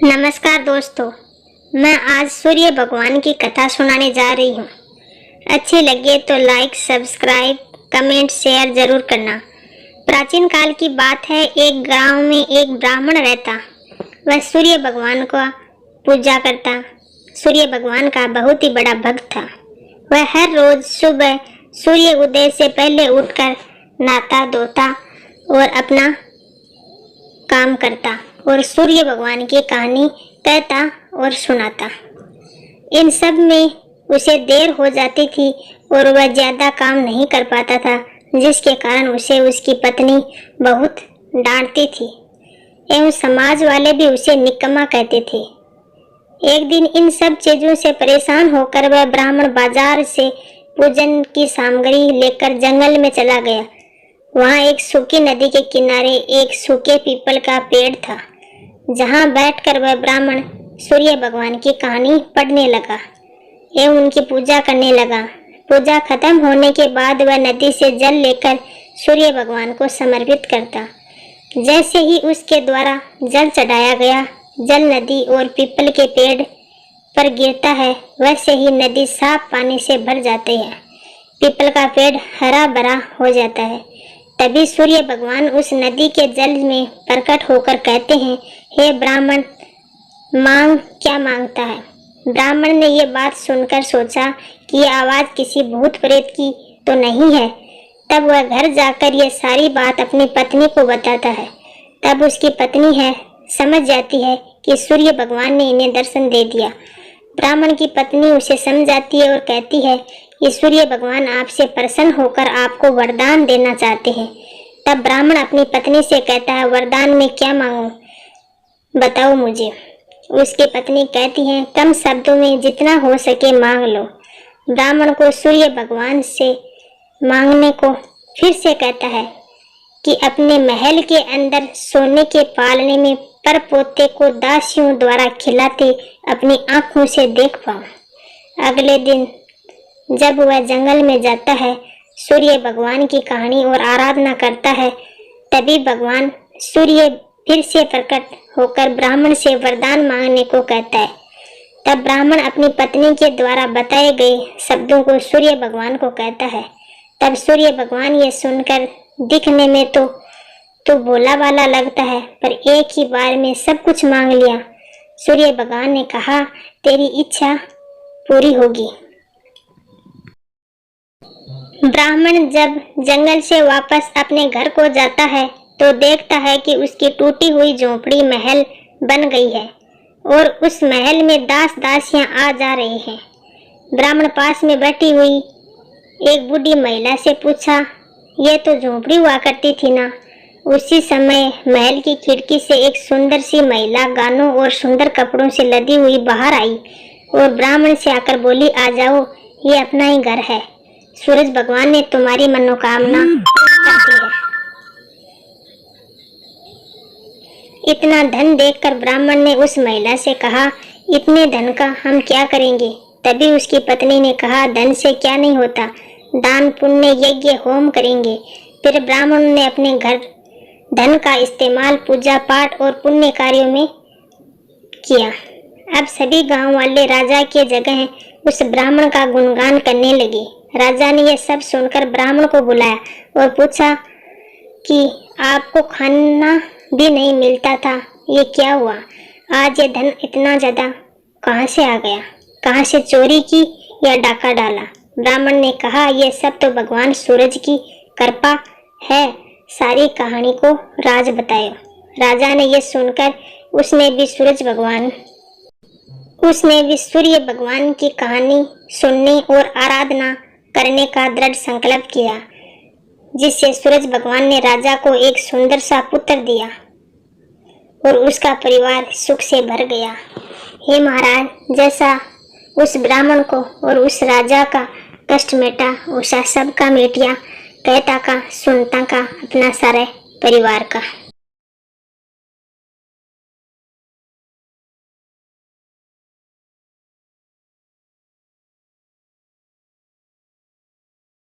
नमस्कार दोस्तों, मैं आज सूर्य भगवान की कथा सुनाने जा रही हूँ। अच्छी लगे तो लाइक, सब्सक्राइब, कमेंट, शेयर जरूर करना। प्राचीन काल की बात है। एक गांव में एक ब्राह्मण रहता। वह सूर्य भगवान को पूजा करता। सूर्य भगवान का बहुत ही बड़ा भक्त था। वह हर रोज सुबह सूर्य उदय से पहले उठकर नहाता धोता और अपना काम करता और सूर्य भगवान की कहानी कहता और सुनाता। इन सब में उसे देर हो जाती थी और वह ज्यादा काम नहीं कर पाता था, जिसके कारण उसे उसकी पत्नी बहुत डांटती थी एवं समाज वाले भी उसे निकम्मा कहते थे। एक दिन इन सब चीजों से परेशान होकर वह ब्राह्मण बाजार से पूजन की सामग्री लेकर जंगल में चला गया। वहाँ एक सूखी नदी के किनारे एक सूखे पीपल का पेड़ था, जहाँ बैठकर वह ब्राह्मण सूर्य भगवान की कहानी पढ़ने लगा एवं उनकी पूजा करने लगा। पूजा खत्म होने के बाद वह नदी से जल लेकर सूर्य भगवान को समर्पित करता। जैसे ही उसके द्वारा जल चढ़ाया गया, जल नदी और पीपल के पेड़ पर गिरता है, वैसे ही नदी साफ पानी से भर जाती है। पीपल का पेड़ हरा भरा हो जाता है। तभी सूर्य भगवान उस नदी के जल में प्रकट होकर कहते हैं, हे ब्राह्मण, मांग क्या मांगता है। ब्राह्मण ने ये बात सुनकर सोचा कि ये आवाज किसी भूत प्रेत की तो नहीं है। तब वह घर जाकर ये सारी बात अपनी पत्नी को बताता है। तब उसकी पत्नी है समझ जाती है कि सूर्य भगवान ने इन्हें दर्शन दे दिया। ब्राह्मण की पत्नी उसे समझाती है और कहती है कि सूर्य भगवान आपसे प्रसन्न होकर आपको वरदान देना चाहते हैं। तब ब्राह्मण अपनी पत्नी से कहता है, वरदान में क्या मांगूं, बताओ मुझे। उसकी पत्नी कहती है, कम शब्दों में जितना हो सके मांग लो। ब्राह्मण को सूर्य भगवान से मांगने को फिर से कहता है कि अपने महल के अंदर सोने के पालने में पर पोते को दासियों द्वारा खिलाते अपनी आंखों से देख पाऊं। अगले दिन जब वह जंगल में जाता है, सूर्य भगवान की कहानी और आराधना करता है, तभी भगवान सूर्य फिर से प्रकट होकर ब्राह्मण से वरदान मांगने को कहता है। तब ब्राह्मण अपनी पत्नी के द्वारा बताए गए शब्दों को सूर्य भगवान को कहता है। तब सूर्य भगवान ये सुनकर दिखने में तो भोला वाला लगता है, पर एक ही बार में सब कुछ मांग लिया। सूर्य भगवान ने कहा, तेरी इच्छा पूरी होगी। ब्राह्मण जब जंगल से वापस अपने घर को जाता है तो देखता है कि उसकी टूटी हुई झोपड़ी महल बन गई है और उस महल में दास दासियां आ जा रहे हैं। ब्राह्मण पास में बैठी हुई एक बूढ़ी महिला से पूछा, ये तो झोपड़ी हुआ करती थी ना। उसी समय महल की खिड़की से एक सुंदर सी महिला गानों और सुंदर कपड़ों से लदी हुई बाहर आई और ब्राह्मण से आकर बोली, आ जाओ, ये अपना ही घर है। सूरज भगवान ने तुम्हारी मनोकामना कर दी है। इतना धन देखकर ब्राह्मण ने उस महिला से कहा, इतने धन का हम क्या करेंगे। तभी उसकी पत्नी ने कहा, धन से क्या नहीं होता, दान पुण्य यज्ञ होम करेंगे। फिर ब्राह्मण ने अपने घर धन का इस्तेमाल पूजा पाठ और पुण्य कार्यों में किया। अब सभी गांव वाले राजा के जगह उस ब्राह्मण का गुणगान करने लगे। राजा ने यह सब सुनकर ब्राह्मण को बुलाया और पूछा कि आपको खाना भी नहीं मिलता था, ये क्या हुआ। आज ये धन इतना ज्यादा कहाँ से आ गया, कहाँ से चोरी की या डाका डाला। ब्राह्मण ने कहा, यह सब तो भगवान सूरज की कृपा है। सारी कहानी को राज बताया। राजा ने यह सुनकर उसने भी सूर्य भगवान की कहानी सुनने और आराधना करने का दृढ़ संकल्प किया, जिससे सूरज भगवान ने राजा को एक सुंदर सा पुत्र दिया और उसका परिवार सुख से भर गया। हे महाराज, जैसा उस ब्राह्मण को और उस राजा का कष्ट मिटा, उसा सबका मिटिया, कहता का सुनता का अपना सारे परिवार का।